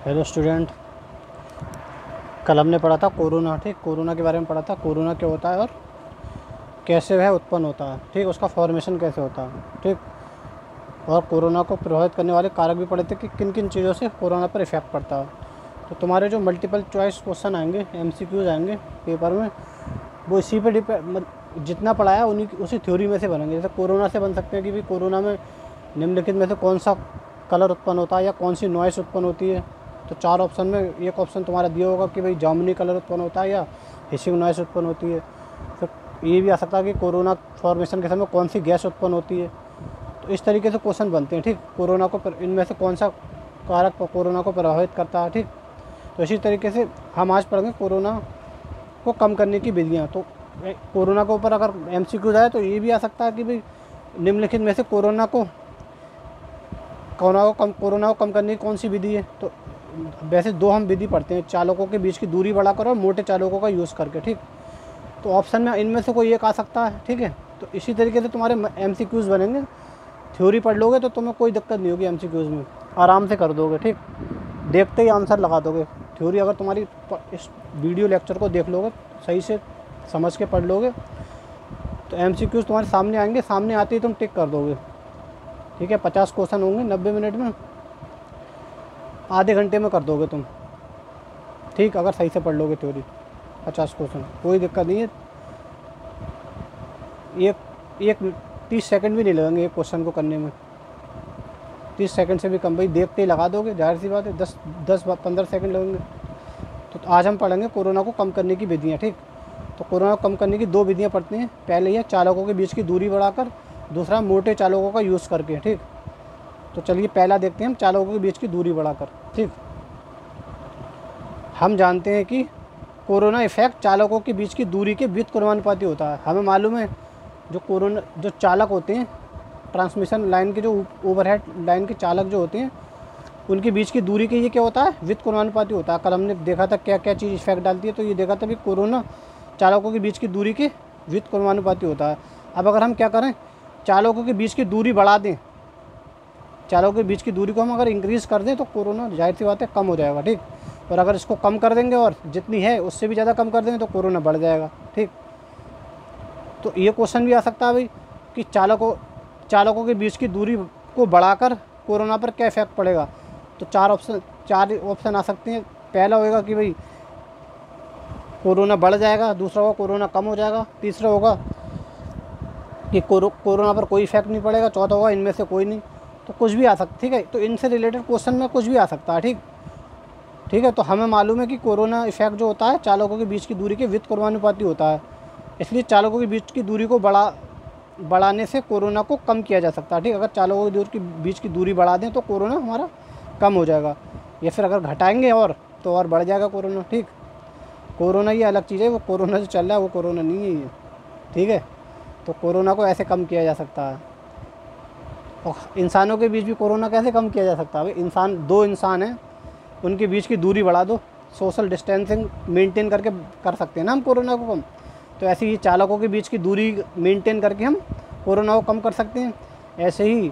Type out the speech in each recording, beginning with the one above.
Hello student, कल हमने पढ़ा था कोरोना। ठीक, कोरोना के बारे में पढ़ा था। कोरोना क्या होता है और कैसे वह उत्पन्न होता है। ठीक, उसका फॉर्मेशन कैसे होता है। ठीक, और कोरोना को प्रभावित करने वाले कारक भी पढ़े थे कि किन किन चीज़ों से कोरोना पर इफ़ेक्ट पड़ता है। तो तुम्हारे जो मल्टीपल चॉइस क्वेश्चन आएंगे, MCQs आएंगे पेपर में, वो इसी पे जितना पढ़ाया उन्हीं उसी थ्योरी में से बनेंगे। जैसे कोरोना से बन सकते हैं कि भाई कोरोना में निम्नलिखित में से कौन सा कलर उत्पन्न होता है या कौन सी नॉइस उत्पन्न होती है। तो 4 ऑप्शन में एक ऑप्शन तुम्हारा दिया होगा कि भाई जामुनी कलर उत्पन्न होता है या हिसिंग नॉइस उत्पन्न होती है। फिर ये भी आ सकता है कि कोरोना फॉर्मेशन के समय कौन सी गैस उत्पन्न होती है। तो इस तरीके से क्वेश्चन बनते हैं। ठीक, कोरोना को इनमें से कौन सा कारक कोरोना को प्रभावित करता है। ठीक, तो इसी तरीके से हम आज पढ़ेंगे कोरोना को कम करने की विधियाँ। तो कोरोना के ऊपर अगर MCQ आए तो ये भी आ सकता है कि भाई निम्नलिखित में से कोरोना को कम करने की कौन सी विधि है। तो वैसे दो हम विधि पढ़ते हैं, चालकों के बीच की दूरी बढ़ाकर और मोटे चालकों का यूज़ करके। ठीक, तो ऑप्शन में इनमें से कोई एक आ सकता है। ठीक है, तो इसी तरीके से तुम्हारे MCQs बनेंगे। थ्योरी पढ़ लोगे तो तुम्हें कोई दिक्कत नहीं होगी, MCQs में आराम से कर दोगे। ठीक, देखते ही आंसर लगा दोगे। थ्योरी अगर तुम्हारी इस वीडियो लेक्चर को देख लोगे, सही से समझ के पढ़ लोगे, तो MCQs तुम्हारे सामने आएंगे। सामने आते ही तुम टिक कर दोगे। ठीक है, 50 क्वेश्चन होंगे 90 मिनट में, आधे घंटे में कर दोगे तुम। ठीक, अगर सही से पढ़ लोगे थ्योरी 50 क्वेश्चन, कोई दिक्कत नहीं है। एक 30 सेकंड भी नहीं लगेंगे एक क्वेश्चन को करने में, 30 सेकंड से भी कम। भाई देखते ही लगा दोगे, जाहिर सी बात है। 10-15 सेकंड लगेंगे। तो आज हम पढ़ेंगे कोरोना को कम करने की विधियाँ। ठीक, तो कोरोना को कम करने की 2 विधियाँ पढ़ते हैं। पहले है चालकों के बीच की दूरी बढ़ाकर, दूसरा मोटे चालकों का यूज़ करके। ठीक, तो चलिए पहला देखते हैं हम, चालकों के बीच की दूरी बढ़ाकर। ठीक, हम जानते हैं कि कोरोना इफेक्ट चालकों के बीच की दूरी के व्युत्क्रमानुपाती होता है। हमें मालूम है जो चालक होते हैं, ट्रांसमिशन लाइन के जो ओवरहेड लाइन के चालक जो होते हैं, उनके बीच की दूरी के ये क्या होता है, व्युत्क्रमानुपाती होता है। कल हमने देखा था क्या क्या चीज़ इफेक्ट डालती है। तो ये देखा था कि कोरोना चालकों के बीच की दूरी के व्युत्क्रमानुपाती होता है। अब अगर हम क्या करें, चालकों के बीच की दूरी बढ़ा दें, चालकों के बीच की दूरी को हम अगर इंक्रीज़ कर दें तो कोरोना जाहिर सी बात है कम हो जाएगा। ठीक, और अगर इसको कम कर देंगे और जितनी है उससे भी ज़्यादा कम कर देंगे तो कोरोना बढ़ जाएगा। ठीक, तो ये क्वेश्चन भी आ सकता है भाई कि चालकों के बीच की दूरी को बढ़ाकर कोरोना पर क्या इफेक्ट पड़ेगा। तो 4 ऑप्शन आ सकते हैं। पहला होगा कि भाई कोरोना बढ़ जाएगा, दूसरा होगा कोरोना कम हो जाएगा, तीसरा होगा कि कोरोना पर कोई इफेक्ट नहीं पड़ेगा, चौथा होगा इनमें से कोई नहीं। तो कुछ भी आ सकता। ठीक है, तो इनसे रिलेटेड क्वेश्चन में कुछ भी आ सकता है। ठीक है, तो हमें मालूम है कि कोरोना इफेक्ट जो होता है चालकों के बीच की दूरी के व्युत्क्रमानुपाती होता है। इसलिए चालकों के बीच की दूरी को बढ़ाने से कोरोना को कम किया जा सकता है। ठीक, अगर चालकों के बीच की दूरी बढ़ा दें तो कोरोना हमारा कम हो जाएगा, या फिर अगर घटाएंगे तो और बढ़ जाएगा कोरोना। ठीक, कोरोना ये अलग चीज़ है, वो कोरोना जो चल रहा है वो कोरोना नहीं है ये। ठीक है, तो कोरोना को ऐसे कम किया जा सकता है। और इंसानों के बीच भी कोरोना कैसे कम किया जा सकता है। भाई दो इंसान हैं, उनके बीच की दूरी बढ़ा दो, सोशल डिस्टेंसिंग मेंटेन करके कर सकते हैं ना हम कोरोना को कम। तो ऐसे ही चालकों के बीच की दूरी मेंटेन करके हम कोरोना को कम कर सकते हैं। ऐसे ही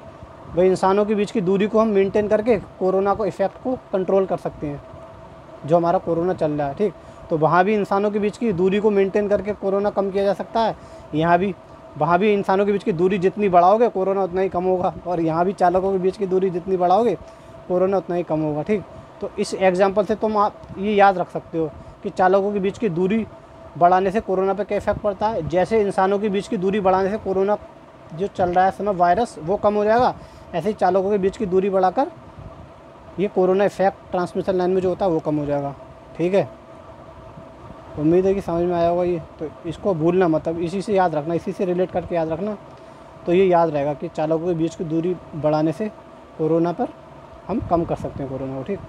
भाई इंसानों के बीच की दूरी को हम मेंटेन करके कोरोना को इफेक्ट को कंट्रोल कर सकते हैं, जो हमारा कोरोना चल रहा है। ठीक, तो वहाँ भी इंसानों के बीच की दूरी को मेंटेन करके कोरोना कम किया जा सकता है। वहाँ भी इंसानों के बीच की दूरी जितनी बढ़ाओगे कोरोना उतना ही कम होगा, और यहाँ भी चालकों के बीच की दूरी जितनी बढ़ाओगे कोरोना उतना ही कम होगा। ठीक, तो इस एग्जाम्पल से तुम आप ये याद रख सकते हो कि चालकों के बीच की दूरी बढ़ाने से कोरोना पर क्या इफेक्ट पड़ता है। जैसे इंसानों के बीच की दूरी बढ़ाने से कोरोना जो चल रहा है इस समय वायरस वो कम हो जाएगा, ऐसे ही चालकों के बीच की दूरी बढ़ाकर ये कोरोना इफेक्ट ट्रांसमिशन लाइन में जो होता है वो कम हो जाएगा। ठीक है, उम्मीद है कि समझ में आया होगा ये। तो इसको भूलना मतलब इसी से याद रखना, इसी से रिलेट करके याद रखना, तो ये याद रहेगा कि चालकों के बीच की दूरी बढ़ाने से कोरोना पर हम कम कर सकते हैं कोरोना को। ठीक,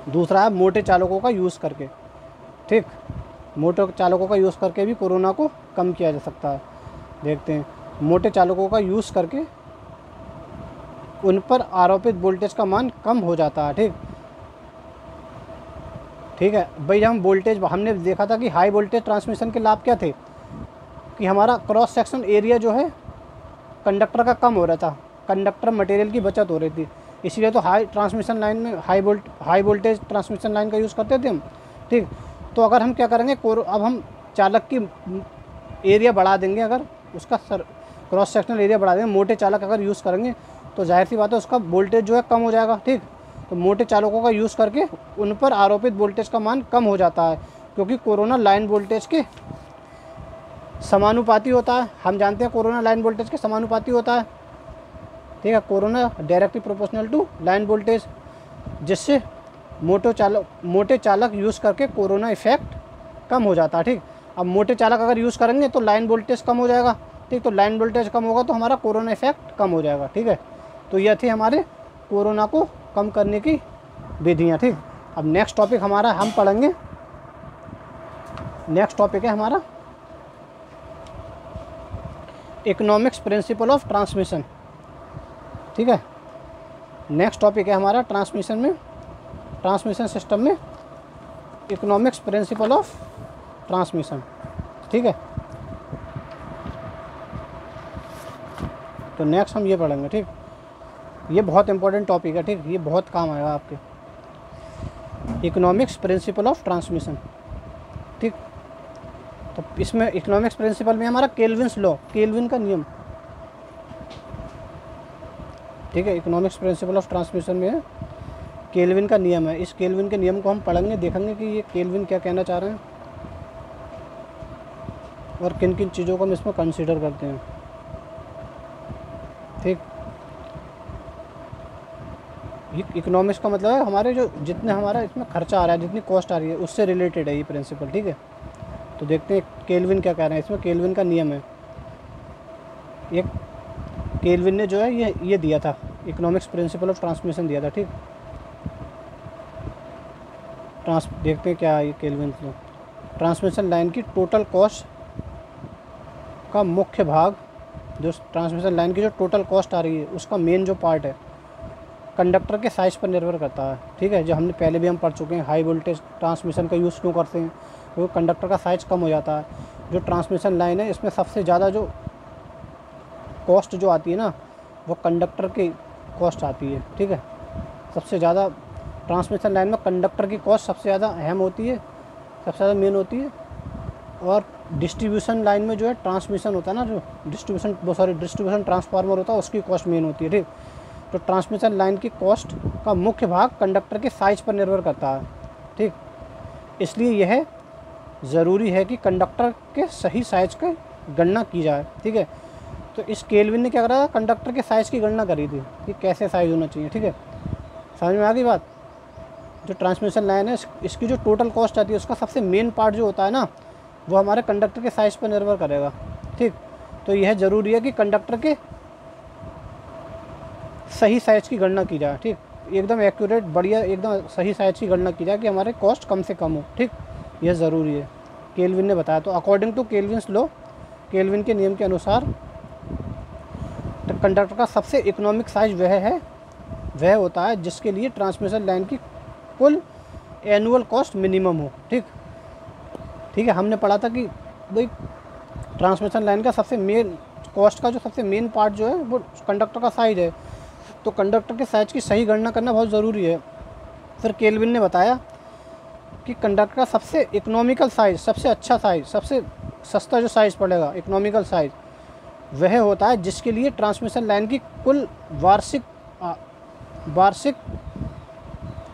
दूसरा है मोटे चालकों का यूज़ करके। ठीक, मोटे चालकों का यूज़ करके भी कोरोना को कम किया जा सकता है। देखते हैं, मोटे चालकों का यूज़ करके उन पर आरोपित वोल्टेज का मान कम हो जाता है। ठीक है भाई, हम वोल्टेज हमने देखा था कि हाई वोल्टेज ट्रांसमिशन के लाभ क्या थे, कि हमारा क्रॉस सेक्शन एरिया जो है कंडक्टर का कम हो रहा था, कंडक्टर मटेरियल की बचत हो रही थी। इसीलिए तो हाई ट्रांसमिशन लाइन में हाई वोल्टेज ट्रांसमिशन लाइन का यूज़ करते थे हम, ठीक। तो अगर हम क्या करेंगे, अब हम चालक की एरिया बढ़ा देंगे, अगर उसका क्रॉस सेक्शनल एरिया बढ़ा देंगे, मोटे चालक अगर यूज़ करेंगे तो जाहिर सी बात है उसका वोल्टेज जो है कम हो जाएगा, ठीक। तो मोटे चालकों का यूज़ करके उन पर आरोपित वोल्टेज का मान कम हो जाता है, क्योंकि कोरोना लाइन वोल्टेज के समानुपाती होता है। हम जानते हैं कोरोना लाइन वोल्टेज के समानुपाती होता है, ठीक है। Corona directly proportional to line voltage, जिससे मोटे चालक यूज़ करके कोरोना इफेक्ट कम हो जाता है, ठीक। अब मोटे चालक अगर यूज़ करेंगे तो लाइन वोल्टेज कम हो जाएगा, ठीक। तो लाइन वोल्टेज कम होगा तो हमारा कोरोना इफेक्ट कम हो जाएगा, ठीक है। तो यह थी हमारे कोरोना को कम करने की विधियाँ, ठीक। अब नेक्स्ट टॉपिक हमारा हम पढ़ेंगे, नेक्स्ट टॉपिक है हमारा इकोनॉमिक्स प्रिंसिपल ऑफ ट्रांसमिशन, ठीक है। नेक्स्ट टॉपिक है हमारा ट्रांसमिशन सिस्टम में इकोनॉमिक्स प्रिंसिपल ऑफ ट्रांसमिशन, ठीक है। तो नेक्स्ट हम ये पढ़ेंगे, ठीक। ये बहुत इंपॉर्टेंट टॉपिक है, ठीक। ये बहुत काम आएगा आपके, इकोनॉमिक्स प्रिंसिपल ऑफ ट्रांसमिशन, ठीक। तो इसमें इकोनॉमिक्स प्रिंसिपल में हमारा केल्विन्स लॉ, केल्विन का नियम, ठीक है। इकोनॉमिक्स प्रिंसिपल ऑफ ट्रांसमिशन में केल्विन का नियम है। इस केल्विन के नियम को हम पढ़ेंगे, देखेंगे कि ये केल्विन क्या कहना चाह रहे हैं और किन किन चीज़ों को हम इसमें कंसीडर करते हैं, ठीक। इकोनॉमिक्स का मतलब है हमारे जो जितने हमारा इसमें खर्चा आ रहा है, जितनी कॉस्ट आ रही है, उससे रिलेटेड है ये प्रिंसिपल, ठीक है। तो देखते हैं केल्विन क्या कह रहे हैं। इसमें केल्विन का नियम है, एक केल्विन ने जो है ये दिया था, इकोनॉमिक्स प्रिंसिपल ऑफ ट्रांसमिशन दिया था, ठीक। देखते हैं क्या है ये केल्विन लॉ। ट्रांसमिशन लाइन की टोटल कॉस्ट का मुख्य भाग, जो ट्रांसमिशन लाइन की जो टोटल कॉस्ट आ रही है उसका मेन जो पार्ट है, कंडक्टर के साइज़ पर निर्भर करता है, ठीक है। जो हमने पहले भी हम पढ़ चुके हैं, हाई वोल्टेज ट्रांसमिशन का यूज़ क्यों करते हैं, क्योंकि कंडक्टर का साइज़ कम हो जाता है। जो ट्रांसमिशन लाइन है इसमें सबसे ज़्यादा जो कॉस्ट जो आती है ना, वो कंडक्टर की कॉस्ट आती है, ठीक है। सबसे ज़्यादा ट्रांसमिशन लाइन में कंडक्टर की कॉस्ट सबसे ज़्यादा अहम होती है, सबसे ज़्यादा मेन होती है। और डिस्ट्रीब्यूशन लाइन में जो है ट्रांसमिशन होता है ना, जो डिस्ट्रीब्यूशन ट्रांसफार्मर होता है, उसकी कॉस्ट मेन होती है, ठीक। तो ट्रांसमिशन लाइन की कॉस्ट का मुख्य भाग कंडक्टर के साइज़ पर निर्भर करता है, ठीक। इसलिए यह ज़रूरी है कि कंडक्टर के सही साइज़ की गणना की जाए, ठीक है। तो इस केल्विन ने क्या करा, कंडक्टर के साइज़ की गणना करी थी कि कैसे साइज़ होना चाहिए, ठीक है। समझ में आ गई बात। जो ट्रांसमिशन लाइन है इसकी जो टोटल कॉस्ट आती है उसका सबसे मेन पार्ट जो होता है ना, वो हमारे कंडक्टर के साइज़ पर निर्भर करेगा, ठीक। तो यह ज़रूरी है कि कंडक्टर के सही साइज़ की गणना की जाए, ठीक। एकदम एक्यूरेट, बढ़िया, एकदम सही साइज़ की गणना की जाए कि हमारे कॉस्ट कम से कम हो, ठीक। यह ज़रूरी है, केल्विन ने बताया। तो according to Kelvin's law, kelvin के नियम के अनुसार कंडक्टर का सबसे इकोनॉमिक साइज़ वह होता है जिसके लिए ट्रांसमिशन लाइन की कुल एनुअल कॉस्ट मिनिमम हो, ठीक। ठीक है, हमने पढ़ा था कि भाई ट्रांसमिशन लाइन का सबसे मेन कॉस्ट का जो सबसे मेन पार्ट जो है वो कंडक्टर का साइज़ है। तो कंडक्टर के साइज़ की सही गणना करना बहुत ज़रूरी है। फिर केल्विन ने बताया कि कंडक्टर का सबसे इकोनॉमिकल साइज़, सबसे अच्छा साइज़, सबसे सस्ता जो साइज़ पड़ेगा, इकोनॉमिकल साइज़, वह होता है जिसके लिए ट्रांसमिशन लाइन की कुल वार्षिक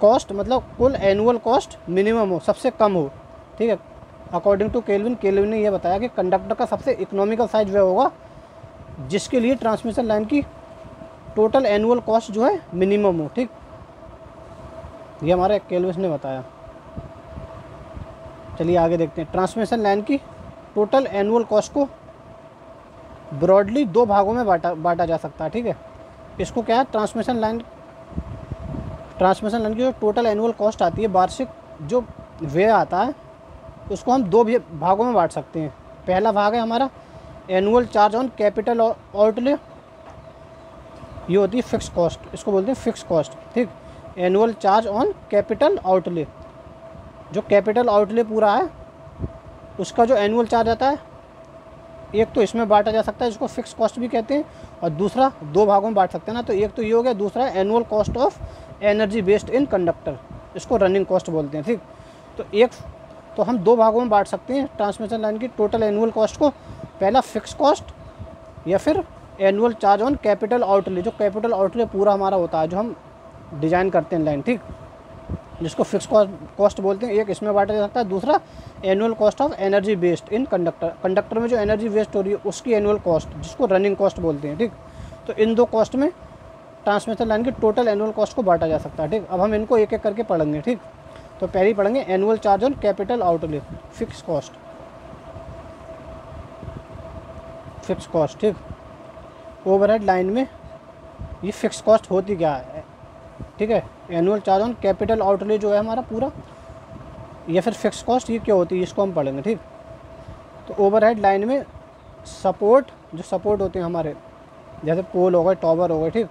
कॉस्ट, मतलब कुल एनुअल कॉस्ट मिनिमम हो, सबसे कम हो, ठीक है। अकॉर्डिंग टू केल्विन ने यह बताया कि कंडक्टर का सबसे इकोनॉमिकल साइज़ वह होगा जिसके लिए ट्रांसमिशन लाइन की टोटल एनुअल कॉस्ट जो है मिनिमम हो, ठीक। ये हमारे केल्विन ने बताया। चलिए आगे देखते हैं। ट्रांसमिशन लाइन की टोटल एनुअल कॉस्ट को ब्रॉडली दो भागों में बांटा जा सकता है, ठीक है। इसको क्या है, ट्रांसमिशन लाइन की जो टोटल एनुअल कॉस्ट आती है, वार्षिक जो व्यय आता है, उसको हम दो भागों में बांट सकते हैं। पहला भाग है हमारा annual charge on capital outlay, ये होती है फिक्स कॉस्ट, इसको बोलते हैं फिक्स कॉस्ट, ठीक। Annual charge on capital outlay, जो कैपिटल आउटले पूरा है उसका जो एनुअल चार्ज आता है एक तो इसमें बांटा जा सकता है जिसको फिक्स कॉस्ट भी कहते हैं, और दूसरा दो भागों में बांट सकते हैं ना, तो एक तो ये हो गया, दूसरा annual cost of energy waste in conductor, इसको रनिंग कॉस्ट बोलते हैं। ठीक, तो हम दो भागों में बांट सकते हैं ट्रांसमिशन लाइन की टोटल एनुअल कॉस्ट को, पहला फिक्स कॉस्ट या फिर annual charge on capital outlay, जो कैपिटल आउटले पूरा हमारा होता है जो हम डिज़ाइन करते हैं लाइन, ठीक, जिसको फिक्स कॉस्ट बोलते हैं, एक इसमें बांटा जा सकता है। दूसरा annual cost of energy waste in conductor, conductor में जो एनर्जी वेस्ट हो रही है उसकी एनुअल कॉस्ट, जिसको रनिंग कॉस्ट बोलते हैं। ठीक, तो इन दो कॉस्ट में ट्रांसमिशन लाइन की टोटल एनुअल कॉस्ट को बांटा जा सकता है। ठीक, अब हम इनको एक एक करके पढ़ेंगे। ठीक, तो पहले ही पढ़ेंगे annual charge on capital outlay, fix cost, fix cost. ठीक, ओवरहेड लाइन में ये फिक्स कॉस्ट होती क्या है, ठीक है, annual charge on capital outlay जो है हमारा पूरा, या फिर फिक्स कॉस्ट ये क्या होती है, इसको हम पढ़ेंगे। ठीक, तो ओवरहेड लाइन में सपोर्ट, जो सपोर्ट होते हैं हमारे, जैसे पोल हो गए, टॉवर हो गए, ठीक,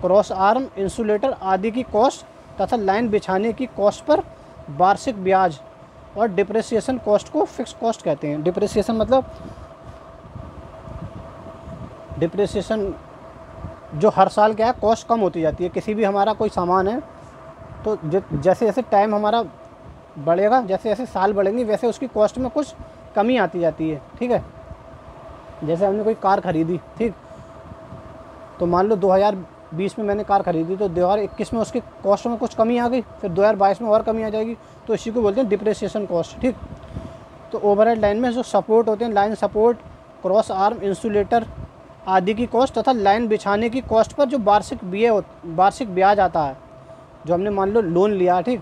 क्रॉस आर्म, इंसुलेटर आदि की कॉस्ट तथा लाइन बिछाने की कॉस्ट पर वार्षिक ब्याज और डिप्रिसिएशन कॉस्ट को फिक्स कॉस्ट कहते हैं। डिप्रिसिएशन मतलब डिप्रिसिएशन जो हर साल क्या है कॉस्ट कम होती जाती है, किसी भी हमारा कोई सामान है तो जैसे जैसे टाइम हमारा बढ़ेगा, जैसे जैसे साल बढ़ेंगे वैसे उसकी कॉस्ट में कुछ कमी आती जाती है। ठीक है, जैसे हमने कोई कार खरीदी, ठीक, तो मान लो 2020 में मैंने कार खरीदी, तो 2021 में उसकी कॉस्ट में कुछ कमी आ गई, फिर 2022 में और कमी आ जाएगी, तो इसी को बोलते हैं डिप्रिसिएशन कॉस्ट। ठीक, तो ओवरहेड लाइन में जो सपोर्ट होते हैं, line support, cross arm, insulator आदि की कॉस्ट तथा लाइन बिछाने की कॉस्ट पर जो वार्षिक ब्याज आता है, जो हमने मान लो लोन लिया, ठीक,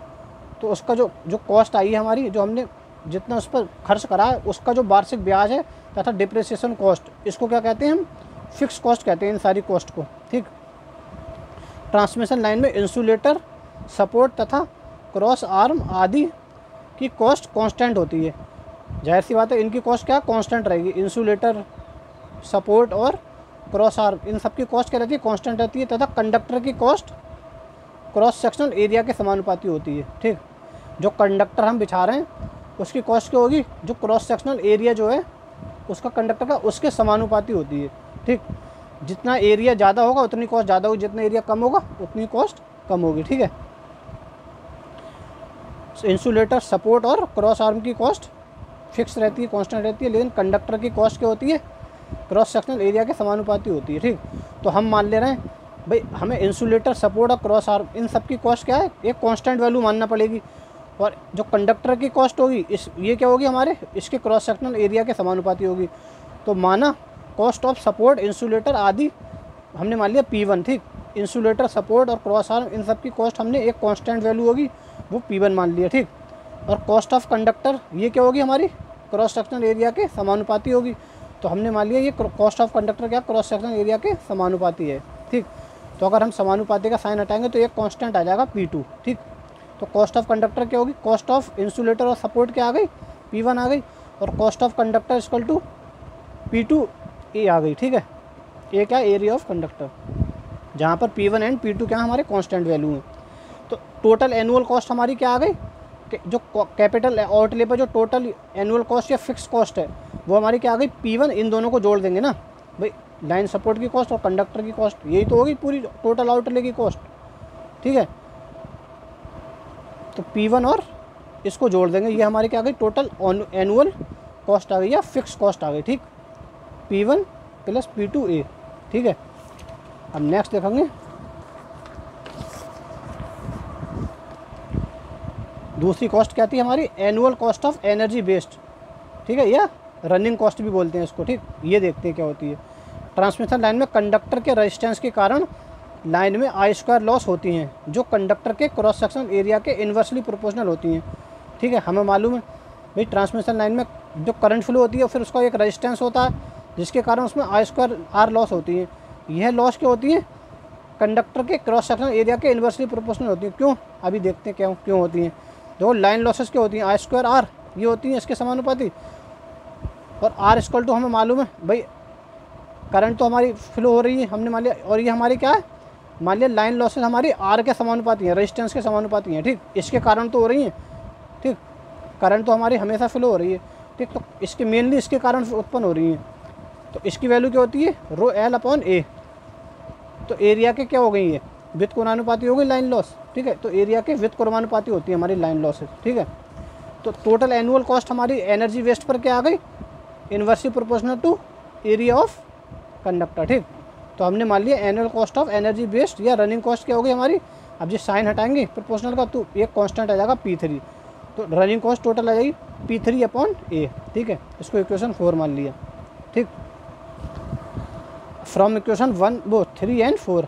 तो उसका जो कॉस्ट आई है हमारी, जो हमने जितना उस पर खर्च करा है उसका जो वार्षिक ब्याज है तथा डिप्रिसिएशन कॉस्ट, इसको क्या कहते हैं हम, फिक्स कॉस्ट कहते हैं इन सारी कॉस्ट को। ठीक, ट्रांसमिशन लाइन में इंसुलेटर, सपोर्ट तथा क्रॉस आर्म आदि की कॉस्ट कांस्टेंट होती है, जाहिर सी बात है इनकी कॉस्ट क्या कांस्टेंट रहेगी, इंसुलेटर, सपोर्ट और क्रॉस आर्म, इन सब की कॉस्ट क्या रहती है, कांस्टेंट रहती है, तथा कंडक्टर की कॉस्ट क्रॉस सेक्शनल एरिया के समानुपाती होती है। ठीक, जो कंडक्टर हम बिछा रहे हैं उसकी कॉस्ट क्या होगी, जो क्रॉस सेक्शनल एरिया जो है उसका कंडक्टर का, उसके समानुपाती होती है। ठीक, जितना एरिया ज़्यादा होगा उतनी कॉस्ट ज़्यादा होगी, जितना एरिया कम होगा उतनी कॉस्ट कम होगी। ठीक है, इंसुलेटर, सपोर्ट और क्रॉस आर्म की कॉस्ट फिक्स रहती है, कांस्टेंट रहती है, लेकिन कंडक्टर की कॉस्ट क्या होती है, क्रॉस सेक्शनल एरिया के समानुपाती होती है। ठीक, तो हम मान ले रहे हैं भाई हमें इंसुलेटर, सपोर्ट और क्रॉस आर्म इन सब की कॉस्ट क्या है, एक कांस्टेंट वैल्यू मानना पड़ेगी, और जो कंडक्टर की कॉस्ट होगी ये क्या होगी हमारे, इसके क्रॉस सेक्शनल एरिया के समानुपाती होगी। तो माना कॉस्ट ऑफ सपोर्ट, इंसुलेटर आदि हमने मान लिया P1। ठीक, इंसुलेटर, सपोर्ट और क्रॉस आर्म इन सब की कॉस्ट हमने एक कांस्टेंट वैल्यू होगी वो P1 मान लिया। ठीक, और कॉस्ट ऑफ कंडक्टर ये क्या होगी हमारी, क्रॉस सेक्शनल एरिया के समानुपाती होगी, तो हमने मान लिया ये कॉस्ट ऑफ कंडक्टर क्या क्रॉस सेक्शनल एरिया के समानुपाती है। ठीक, तो अगर हम समानुपाती का साइन हटाएंगे तो एक कांस्टेंट आ जाएगा P2। ठीक, तो कॉस्ट ऑफ कंडक्टर क्या होगी, कॉस्ट ऑफ इंसुलेटर और सपोर्ट क्या आ गई, P1 आ गई, और cost of conductor equal to P2A आ गई। ठीक है, ये क्या एरिया ऑफ कंडक्टर, जहाँ पर P1 एंड P2 क्या हमारे कांस्टेंट वैल्यू हैं। तो टोटल एनुअल कॉस्ट हमारी क्या आ गई, जो कैपिटल आउटले पर जो टोटल एनुअल कॉस्ट या फिक्स कॉस्ट है वो हमारी क्या आ गई, P1, इन दोनों को जोड़ देंगे ना भाई, लाइन सपोर्ट की कॉस्ट और कंडक्टर की कॉस्ट, यही तो होगी पूरी टोटल आउटले की कॉस्ट। ठीक है, तो P1 और इसको जोड़ देंगे, ये हमारी क्या आ गई, टोटल एनुअल कॉस्ट आ गई या फिक्स कॉस्ट आ गई। ठीक, P1 प्लस P2A। ठीक है, अब नेक्स्ट देखेंगे दूसरी कॉस्ट क्या थी हमारी, annual cost of energy waste. ठीक है, या रनिंग कॉस्ट भी बोलते हैं इसको। ठीक, ये देखते हैं क्या होती है। ट्रांसमिशन लाइन में कंडक्टर के रेजिस्टेंस के कारण लाइन में I² लॉस होती हैं, जो कंडक्टर के क्रॉस सेक्शनल एरिया के इन्वर्सली प्रोपोर्शनल होती हैं। ठीक है, हमें मालूम है भाई ट्रांसमिशन लाइन में जो करंट फ्लो होती है फिर उसका एक रेजिस्टेंस होता है जिसके कारण उसमें I² लॉस होती है। यह लॉस क्या होती है, कंडक्टर के क्रॉस सेक्शनल एरिया के इन्वर्सली प्रोपोर्शनल होती है। क्यों, अभी देखते हैं क्यों होती हैं। जो लाइन लॉसेस क्या होती हैं, I²R ये होती हैं इसके समानुपाती, और R इक्वल टू हमें मालूम है भाई करंट तो हमारी फ्लो हो रही है हमने मान लिया, और ये हमारी क्या है, मान लिया लाइन लॉसेस हमारी R के समानुपाती हैं, रेजिस्टेंस के समानुपाती हैं। ठीक, इसके कारण तो हो रही हैं। ठीक, करंट तो हमारी हमेशा फ्लो हो रही है। ठीक, तो इसके मेनली इसके कारण उत्पन्न हो रही हैं। तो इसकी वैल्यू क्या होती है, रो एल अपॉन ए। तो एरिया के क्या हो गई ये, विद कोणानुपाती हो गई लाइन लॉस, ठीक है। तो एरिया के विद कोणानुपाती होती है हमारी लाइन लॉसेस, ठीक है। तो टोटल एनुअल कॉस्ट हमारी एनर्जी वेस्ट पर क्या आ गई, inversely proportional to area of conductor, ठीक। तो हमने मान लिया annual cost of energy waste या रनिंग कॉस्ट क्या होगी हमारी। अब जो साइन हटाएंगे प्रोपोर्शनल का तो एक कांस्टेंट आ जाएगा P3, तो रनिंग कॉस्ट टोटल आ जाएगी P3 अपॉन ए, ठीक है। इसको इक्वेशन 4 मान लिया, ठीक। फ्रॉम इक्वेशन 1 वो 3 एंड 4,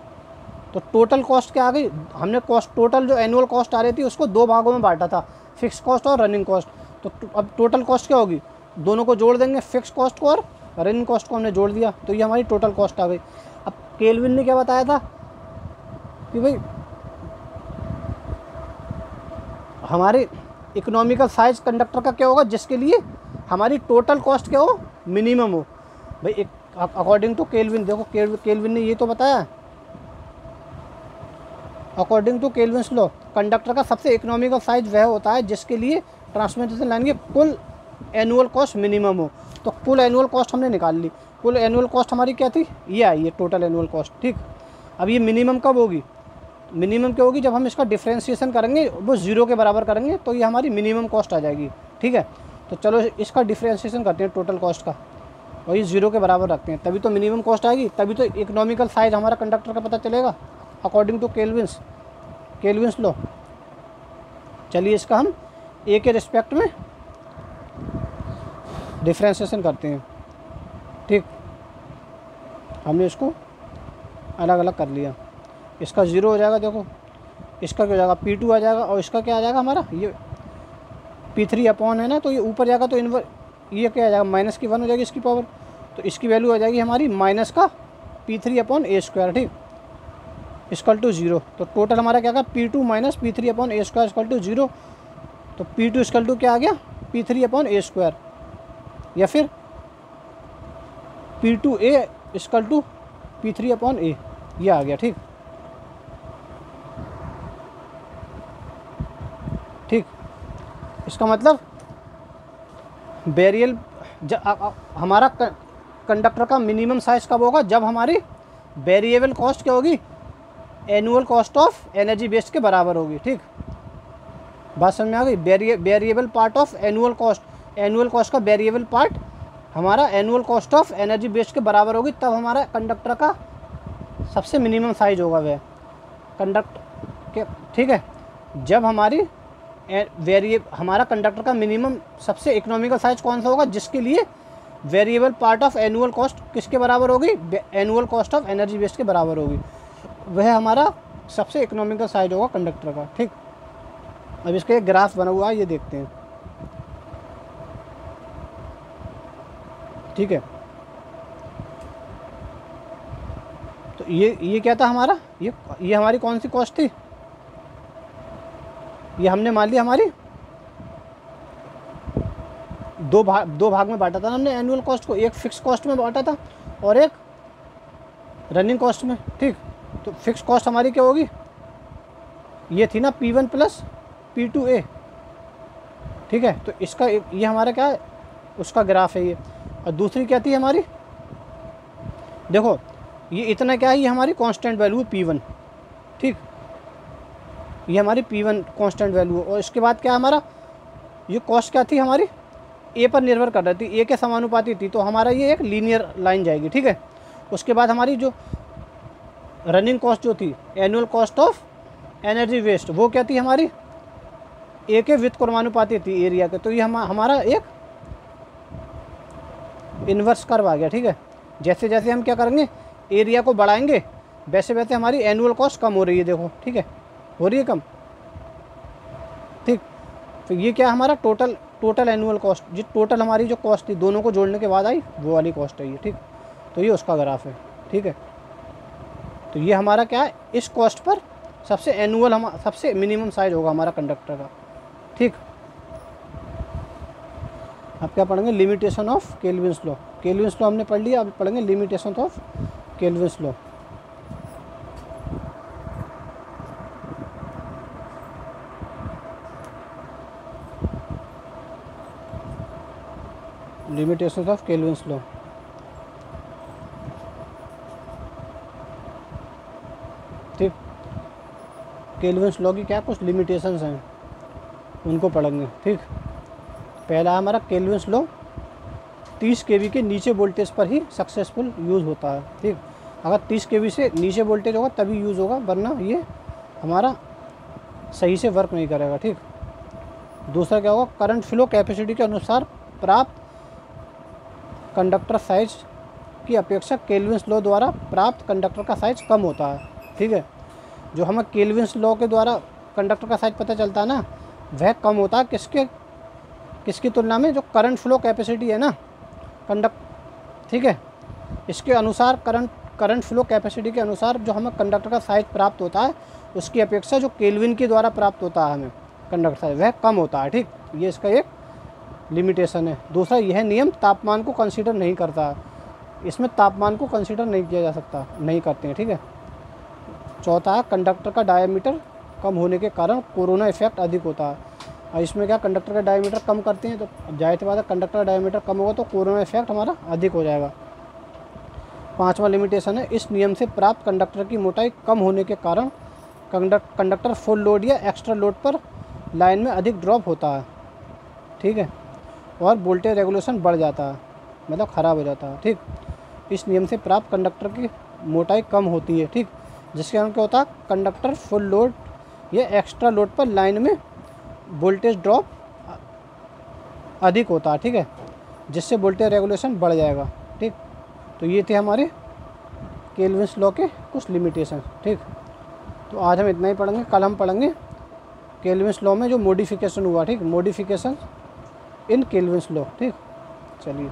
तो टोटल कॉस्ट क्या आ गई, हमने कॉस्ट टोटल जो एनुअल कॉस्ट आ रही थी उसको दो भागों में बांटा था, फिक्स कॉस्ट और रनिंग कॉस्ट। तो अब टोटल कॉस्ट क्या होगी, दोनों को जोड़ देंगे, फिक्स कॉस्ट को और रनिंग कॉस्ट को हमने जोड़ दिया, तो ये हमारी टोटल कॉस्ट आ गई। अब केल्विन ने क्या बताया था कि भाई हमारे इकोनॉमिकल साइज कंडक्टर का क्या होगा जिसके लिए हमारी टोटल कॉस्ट क्या हो, मिनिमम हो। भाई एक अकॉर्डिंग टू केल्विन, देखो केल्विन ने ये तो बताया, according to Kelvin's law conductor का सबसे इकोनॉमिकल साइज वह होता है जिसके लिए ट्रांसमिशन लाइन की कुल एनुअल कॉस्ट मिनिमम हो। तो कुल एनुअल कॉस्ट हमने निकाल ली, कुल एनुअल कॉस्ट हमारी क्या थी, ये आई है टोटल एनुअल कॉस्ट, ठीक। अब ये मिनिमम कब होगी, मिनिमम क्या होगी, जब हम इसका डिफ्रेंशिएशन करेंगे वो जीरो के बराबर करेंगे तो ये हमारी मिनिमम कॉस्ट आ जाएगी, ठीक है। तो चलो इसका डिफ्रेंशिएशन करते हैं टोटल कॉस्ट का, और ये जीरो के बराबर रखते हैं, तभी तो मिनिमम कॉस्ट आएगी, तभी तो इकोनॉमिकल साइज हमारा कंडक्टर का पता चलेगा अकॉर्डिंग टू केल्विन्स लॉ। चलिए इसका हम ए के रिस्पेक्ट में डिफ्रेंशिएशन करते हैं, ठीक। हमने इसको अलग अलग कर लिया, इसका ज़ीरो हो जाएगा, देखो इसका क्या हो जाएगा P2 आ जाएगा, और इसका क्या आ जाएगा हमारा ये P3 अपॉन है ना, तो ये ऊपर जाएगा तो ये क्या आ जाएगा माइनस की 1 हो जाएगी इसकी पावर, तो इसकी वैल्यू आ जाएगी हमारी माइनस का P3 अपॉन ए स्क्वायर, ठीक, इक्वल टू 0। तो टोटल हमारा क्या होगा P2 minus P3 upon A square equal to 0। तो P2 इक्वल टू क्या आ गया, P3 अपॉन ए स्क्वायर, या फिर P2A equal to P3 upon ए, ये आ गया, ठीक। ठीक, इसका मतलब वेरिएबल हमारा कंडक्टर का मिनिमम साइज कब होगा, जब हमारी वेरिएबल कॉस्ट क्या होगी, annual cost of energy waste के बराबर होगी, ठीक। बात समझ में आ गई। Variable part of annual cost का वेरिएबल पार्ट हमारा annual cost of energy waste के बराबर होगी, तब हमारा कंडक्टर का सबसे मिनिमम साइज होगा वह कंडक्ट के, ठीक है। जब हमारी हमारा कंडक्टर का मिनिमम सबसे इकोनॉमिकल साइज कौन सा होगा, जिसके लिए variable part of annual cost किसके बराबर होगी, annual cost of energy waste के बराबर होगी, वह हमारा सबसे इकोनॉमिकल साइज होगा कंडक्टर का, ठीक। अब इसका एक ग्राफ बना हुआ है, ये देखते हैं, ठीक है। तो ये क्या था हमारा, ये हमारी कौन सी कॉस्ट थी, ये हमने मान लिया हमारी दो भाग में बांटा था हमने एनुअल कॉस्ट को, एक फिक्स कॉस्ट में बांटा था और एक रनिंग कॉस्ट में, ठीक। तो फिक्स कॉस्ट हमारी क्या होगी, ये थी ना P1 प्लस P2A, ठीक है। तो इसका ये हमारा क्या है, उसका ग्राफ है ये। और दूसरी क्या थी हमारी, देखो ये इतना क्या है, ये हमारी कांस्टेंट वैल्यू है P1, ठीक, ये हमारी P1 कांस्टेंट वैल्यू है। और इसके बाद क्या हमारा ये कॉस्ट क्या थी हमारी, ए पर निर्भर कर रही थी, ए के समानुपाती थी, तो हमारा ये एक लीनियर लाइन जाएगी, ठीक है। उसके बाद हमारी जो रनिंग कॉस्ट जो थी, annual cost of energy waste, वो क्या थी हमारी ए के वित्त क्रमानुपाती थी एरिया के, तो ये हमारा एक इन्वर्स कर्व आ गया, ठीक है। जैसे जैसे हम क्या करेंगे, एरिया को बढ़ाएंगे, वैसे वैसे हमारी एनुअल कॉस्ट कम हो रही है, देखो, ठीक है, हो रही है कम, ठीक। तो ये क्या हमारा टोटल एनुअल कॉस्ट, जो टोटल हमारी जो कॉस्ट थी दोनों को जोड़ने के बाद आई, वो वाली कॉस्ट है ये, ठीक। तो ये उसका ग्राफ है, ठीक है। तो ये हमारा क्या है, इस कॉस्ट पर सबसे मिनिमम साइज होगा हमारा कंडक्टर का, ठीक। अब क्या पढ़ेंगे, limitation of Kelvin's law. Kelvin's law हमने पढ़ लिया, अब पढ़ेंगे limitation of Kelvin's law. Limitation of Kelvin's law. Kelvin's law की क्या कुछ लिमिटेशंस हैं उनको पढ़ेंगे। ठीक, पहला हमारा केल्विन्स लॉ 30 kV के नीचे वोल्टेज पर ही सक्सेसफुल यूज़ होता है। ठीक, अगर 30 kV से नीचे वोल्टेज होगा तभी यूज़ होगा, वरना ये हमारा सही से वर्क नहीं करेगा। ठीक, दूसरा क्या होगा, करंट फ्लो कैपेसिटी के अनुसार प्राप्त कंडक्टर साइज की अपेक्षा केल्विन्स लॉ द्वारा प्राप्त कंडक्टर का साइज कम होता है। ठीक है, जो हमें केल्विन्स लॉ के द्वारा कंडक्टर का साइज पता चलता है ना, वह कम होता है किसकी तुलना में, जो करंट फ्लो कैपेसिटी है ना ठीक है, इसके अनुसार करंट फ्लो कैपेसिटी के अनुसार जो हमें कंडक्टर का साइज प्राप्त होता है उसकी अपेक्षा जो केल्विन के द्वारा प्राप्त होता है हमें कंडक्टर साइज वह कम होता है। ठीक, ये इसका एक लिमिटेशन है। दूसरा, यह नियम तापमान को कंसीडर नहीं करता है, इसमें तापमान को कंसीडर नहीं किया जा सकता, नहीं करते हैं। ठीक है, चौथा है कंडक्टर का डायमीटर कम होने के कारण कोरोना इफेक्ट अधिक होता है। और इसमें क्या, कंडक्टर का डायमीटर कम करते हैं तो जाहिर सी बात है कंडक्टर का डायमीटर कम होगा तो कोरोना इफेक्ट हमारा अधिक हो जाएगा। पांचवा लिमिटेशन है, इस नियम से प्राप्त कंडक्टर की मोटाई कम होने के कारण कंडक्टर फुल लोड या एक्स्ट्रा लोड पर लाइन में अधिक ड्रॉप होता है। ठीक है, और वोल्टेज रेगुलेशन बढ़ जाता है, मतलब ख़राब हो जाता है। ठीक, इस नियम से प्राप्त कंडक्टर की मोटाई कम होती है। ठीक, जिसके कारण क्या होता है, कंडक्टर फुल लोड या एक्स्ट्रा लोड पर लाइन में वोल्टेज ड्रॉप अधिक होता है। ठीक है, जिससे वोल्टेज रेगुलेशन बढ़ जाएगा। ठीक, तो ये थे हमारे केल्विन्स लॉ के कुछ लिमिटेशन। ठीक, तो आज हम इतना ही पढ़ेंगे, कल हम पढ़ेंगे केल्विन्स लॉ में जो मॉडिफिकेशन हुआ। ठीक, मॉडिफिकेशन इन केल्विन्स लॉ। ठीक, चलिए।